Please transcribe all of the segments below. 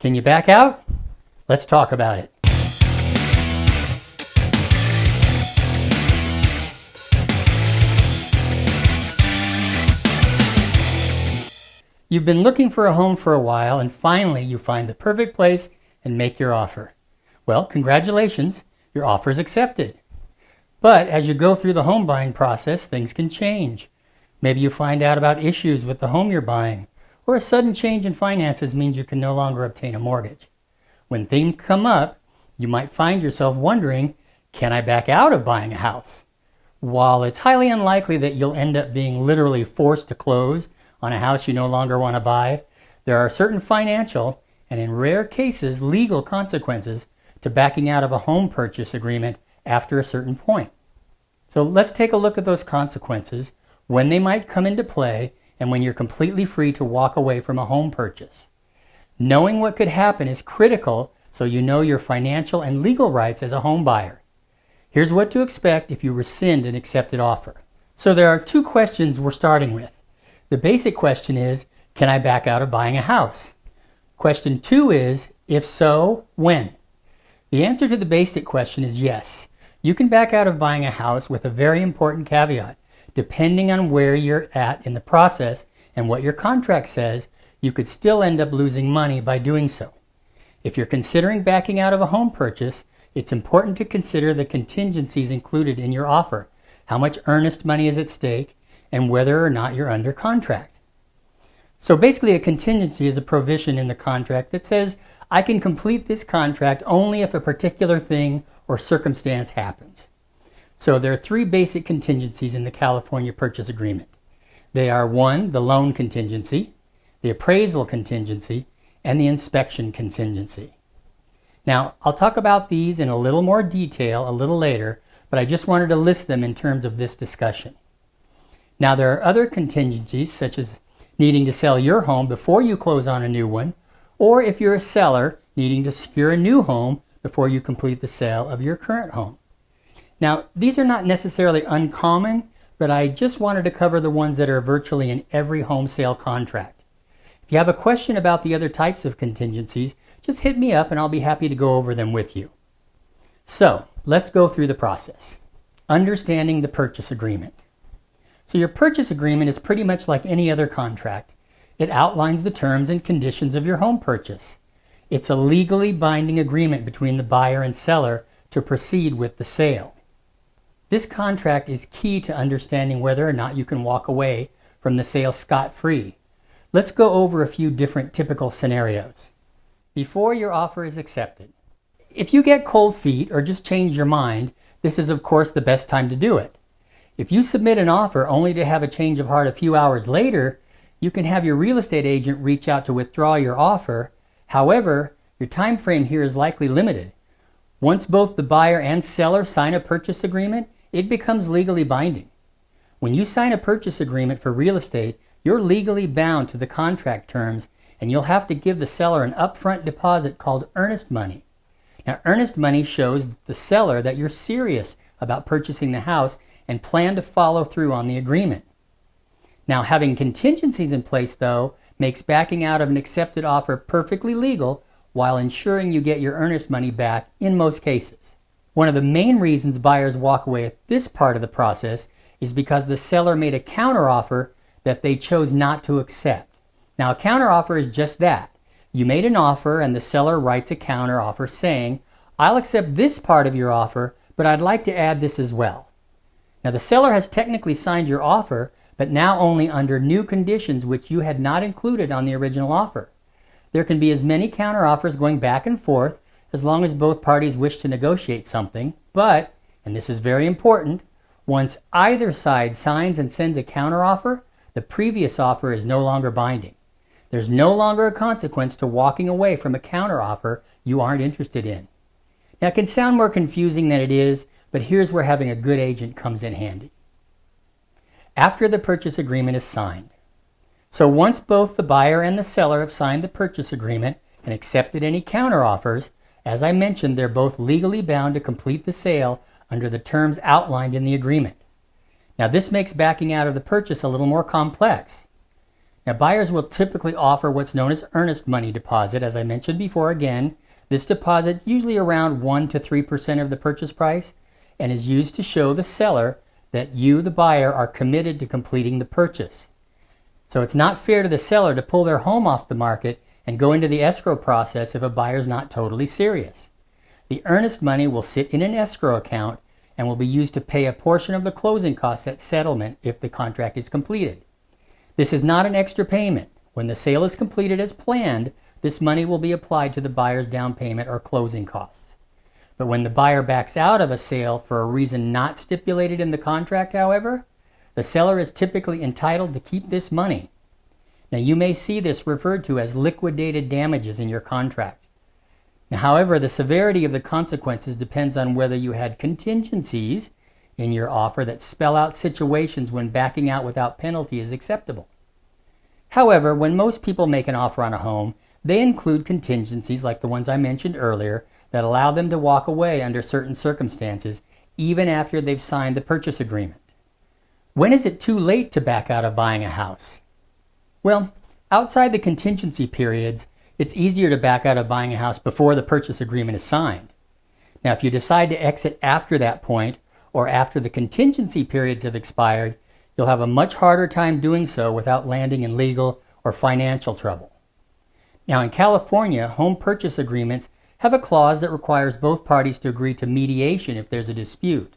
Can you back out? Let's talk about it. You've been looking for a home for a while, and finally you find the perfect place and make your offer. Well, congratulations, your offer is accepted. But as you go through the home buying process, things can change. Maybe you find out about issues with the home you're buying, or a sudden change in finances means you can no longer obtain a mortgage. When things come up, you might find yourself wondering, can I back out of buying a house? While it's highly unlikely that you'll end up being literally forced to close on a house you no longer want to buy, there are certain financial and in rare cases legal consequences to backing out of a home purchase agreement after a certain point. So let's take a look at those consequences, when they might come into play, and when you're completely free to walk away from a home purchase. Knowing what could happen is critical so you know your financial and legal rights as a home buyer. Here's what to expect if you rescind an accepted offer. So there are two questions we're starting with. The basic question is, can I back out of buying a house? Question 2 is, if so, when? The answer to the basic question is yes. You can back out of buying a house with a very important caveat. Depending on where you're at in the process and what your contract says, you could still end up losing money by doing so. If you're considering backing out of a home purchase, it's important to consider the contingencies included in your offer, how much earnest money is at stake, and whether or not you're under contract. So basically a contingency is a provision in the contract that says, I can complete this contract only if a particular thing or circumstance happens. So there are 3 basic contingencies in the California Purchase Agreement. They are 1, the loan contingency, the appraisal contingency, and the inspection contingency. Now, I'll talk about these in a little more detail a little later, but I just wanted to list them in terms of this discussion. Now, there are other contingencies, such as needing to sell your home before you close on a new one, or if you're a seller, needing to secure a new home before you complete the sale of your current home. Now, these are not necessarily uncommon, but I just wanted to cover the ones that are virtually in every home sale contract. If you have a question about the other types of contingencies, just hit me up and I'll be happy to go over them with you. So, let's go through the process. Understanding the purchase agreement. So your purchase agreement is pretty much like any other contract. It outlines the terms and conditions of your home purchase. It's a legally binding agreement between the buyer and seller to proceed with the sale. This contract is key to understanding whether or not you can walk away from the sale scot-free. Let's go over a few different typical scenarios. Before your offer is accepted. If you get cold feet or just change your mind, this is of course the best time to do it. If you submit an offer only to have a change of heart a few hours later, you can have your real estate agent reach out to withdraw your offer. However, your time frame here is likely limited. Once both the buyer and seller sign a purchase agreement, it becomes legally binding. When you sign a purchase agreement for real estate, you're legally bound to the contract terms, and you'll have to give the seller an upfront deposit called earnest money. Now, earnest money shows the seller that you're serious about purchasing the house and plan to follow through on the agreement. Now, having contingencies in place, though, makes backing out of an accepted offer perfectly legal while ensuring you get your earnest money back in most cases. One of the main reasons buyers walk away at this part of the process is because the seller made a counteroffer that they chose not to accept. Now, a counteroffer is just that. You made an offer and the seller writes a counteroffer saying, I'll accept this part of your offer, but I'd like to add this as well. Now, the seller has technically signed your offer, but now only under new conditions which you had not included on the original offer. There can be as many counteroffers going back and forth as long as both parties wish to negotiate something, but, and this is very important, once either side signs and sends a counteroffer, the previous offer is no longer binding. There's no longer a consequence to walking away from a counteroffer you aren't interested in. Now, it can sound more confusing than it is, but here's where having a good agent comes in handy. After the purchase agreement is signed. So once both the buyer and the seller have signed the purchase agreement and accepted any counteroffers, as I mentioned, they're both legally bound to complete the sale under the terms outlined in the agreement. Now, this makes backing out of the purchase a little more complex. Now, buyers will typically offer what's known as earnest money deposit. As I mentioned before, again, this deposit is usually around 1 to 3% of the purchase price and is used to show the seller that you, the buyer, are committed to completing the purchase. So it's not fair to the seller to pull their home off the market and go into the escrow process if a buyer's not totally serious. The earnest money will sit in an escrow account and will be used to pay a portion of the closing costs at settlement if the contract is completed. This is not an extra payment. When the sale is completed as planned, this money will be applied to the buyer's down payment or closing costs. But when the buyer backs out of a sale for a reason not stipulated in the contract, however, the seller is typically entitled to keep this money. Now, you may see this referred to as liquidated damages in your contract. Now, however, the severity of the consequences depends on whether you had contingencies in your offer that spell out situations when backing out without penalty is acceptable. However, when most people make an offer on a home, they include contingencies like the ones I mentioned earlier that allow them to walk away under certain circumstances even after they've signed the purchase agreement. When is it too late to back out of buying a house? Well, outside the contingency periods, it's easier to back out of buying a house before the purchase agreement is signed. Now, if you decide to exit after that point or after the contingency periods have expired, you'll have a much harder time doing so without landing in legal or financial trouble. Now, in California, home purchase agreements have a clause that requires both parties to agree to mediation if there's a dispute.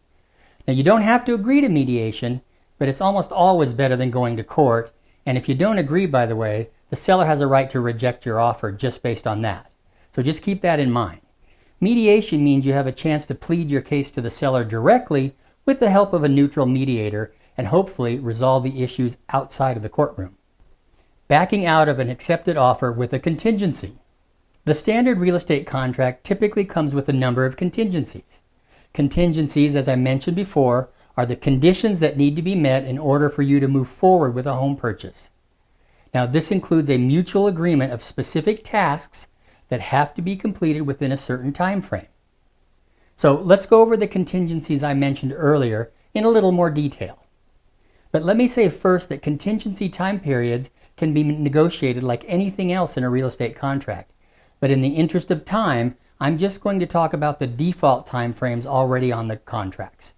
Now, you don't have to agree to mediation, but it's almost always better than going to court. And if you don't agree, by the way, the seller has a right to reject your offer just based on that. So just keep that in mind. Mediation means you have a chance to plead your case to the seller directly with the help of a neutral mediator and hopefully resolve the issues outside of the courtroom. Backing out of an accepted offer with a contingency. The standard real estate contract typically comes with a number of contingencies. Contingencies, as I mentioned before, are the conditions that need to be met in order for you to move forward with a home purchase. Now, this includes a mutual agreement of specific tasks that have to be completed within a certain time frame. So let's go over the contingencies I mentioned earlier in a little more detail. But let me say first that contingency time periods can be negotiated like anything else in a real estate contract. But in the interest of time, I'm just going to talk about the default time frames already on the contracts.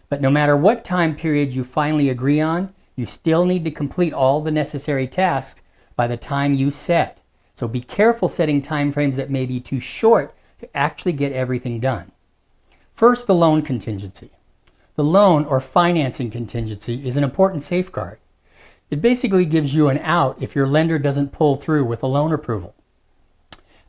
But no matter what time period you finally agree on, you still need to complete all the necessary tasks by the time you set. So be careful setting time frames that may be too short to actually get everything done. First, the loan contingency. The loan or financing contingency is an important safeguard. It basically gives you an out if your lender doesn't pull through with a loan approval.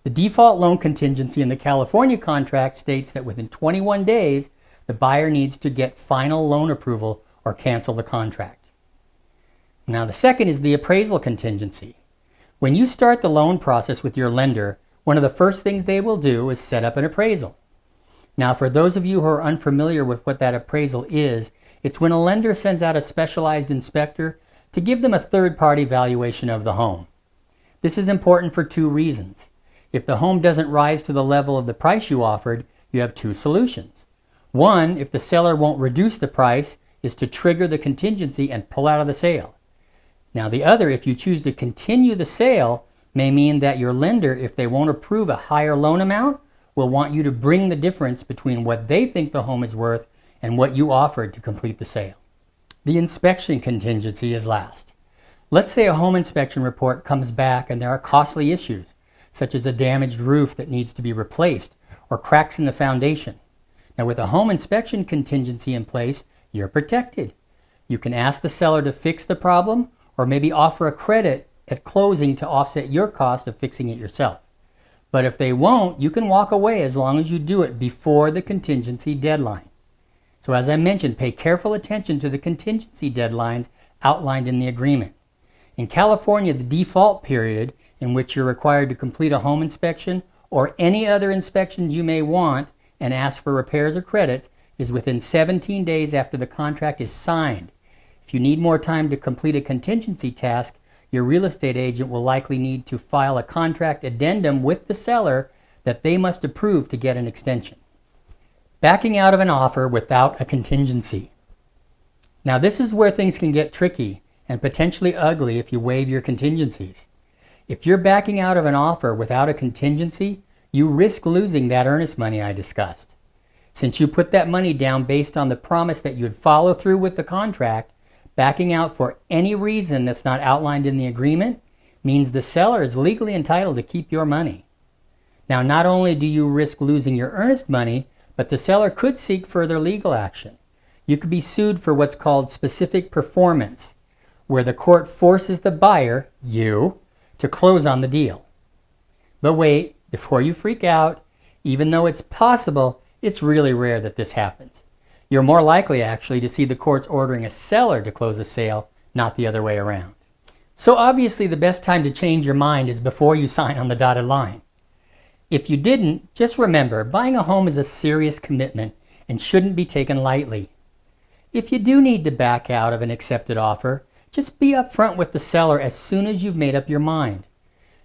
The default loan contingency in the California contract states that within 21 days, the buyer needs to get final loan approval or cancel the contract. Now, the second is the appraisal contingency. When you start the loan process with your lender, one of the first things they will do is set up an appraisal. Now, for those of you who are unfamiliar with what that appraisal is, it's when a lender sends out a specialized inspector to give them a third-party valuation of the home. This is important for two reasons. If the home doesn't rise to the level of the price you offered, you have two solutions. One, if the seller won't reduce the price, is to trigger the contingency and pull out of the sale. Now, the other, if you choose to continue the sale, may mean that your lender, if they won't approve a higher loan amount, will want you to bring the difference between what they think the home is worth and what you offered to complete the sale. The inspection contingency is last. Let's say a home inspection report comes back and there are costly issues, such as a damaged roof that needs to be replaced or cracks in the foundation. Now, with a home inspection contingency in place, you're protected. You can ask the seller to fix the problem or maybe offer a credit at closing to offset your cost of fixing it yourself. But if they won't, you can walk away as long as you do it before the contingency deadline. So as I mentioned, pay careful attention to the contingency deadlines outlined in the agreement. In California, the default period in which you're required to complete a home inspection or any other inspections you may want and ask for repairs or credits is within 17 days after the contract is signed. If you need more time to complete a contingency task, your real estate agent will likely need to file a contract addendum with the seller that they must approve to get an extension. Backing out of an offer without a contingency. Now, this is where things can get tricky and potentially ugly if you waive your contingencies. If you're backing out of an offer without a contingency, you risk losing that earnest money I discussed. Since you put that money down based on the promise that you'd follow through with the contract, backing out for any reason that's not outlined in the agreement means the seller is legally entitled to keep your money. Now, not only do you risk losing your earnest money, but the seller could seek further legal action. You could be sued for what's called specific performance, where the court forces the buyer, you, to close on the deal. But wait, before you freak out, even though it's possible, it's really rare that this happens. You're more likely actually to see the courts ordering a seller to close a sale, not the other way around. So obviously the best time to change your mind is before you sign on the dotted line. If you didn't, just remember, buying a home is a serious commitment and shouldn't be taken lightly. If you do need to back out of an accepted offer, just be upfront with the seller as soon as you've made up your mind.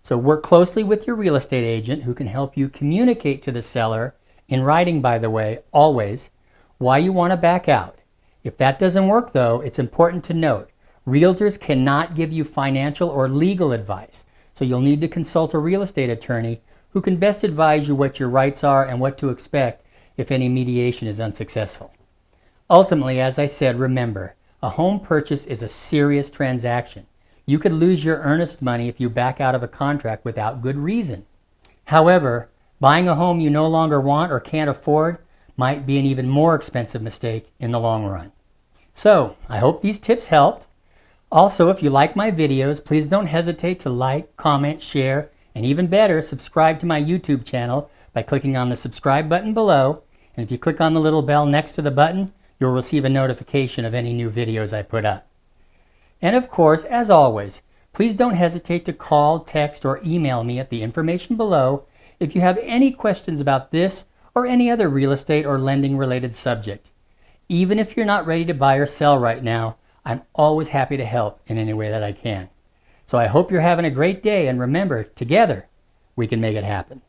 So work closely with your real estate agent who can help you communicate to the seller, in writing by the way, always, why you want to back out. If that doesn't work though, it's important to note, realtors cannot give you financial or legal advice, so you'll need to consult a real estate attorney who can best advise you what your rights are and what to expect if any mediation is unsuccessful. Ultimately, as I said, remember, a home purchase is a serious transaction. You could lose your earnest money if you back out of a contract without good reason. However, buying a home you no longer want or can't afford might be an even more expensive mistake in the long run. So, I hope these tips helped. Also, if you like my videos, please don't hesitate to like, comment, share, and even better, subscribe to my YouTube channel by clicking on the subscribe button below. And if you click on the little bell next to the button, you'll receive a notification of any new videos I put up. And of course, as always, please don't hesitate to call, text, or email me at the information below if you have any questions about this or any other real estate or lending related subject. Even if you're not ready to buy or sell right now, I'm always happy to help in any way that I can. So I hope you're having a great day, and remember, together, we can make it happen.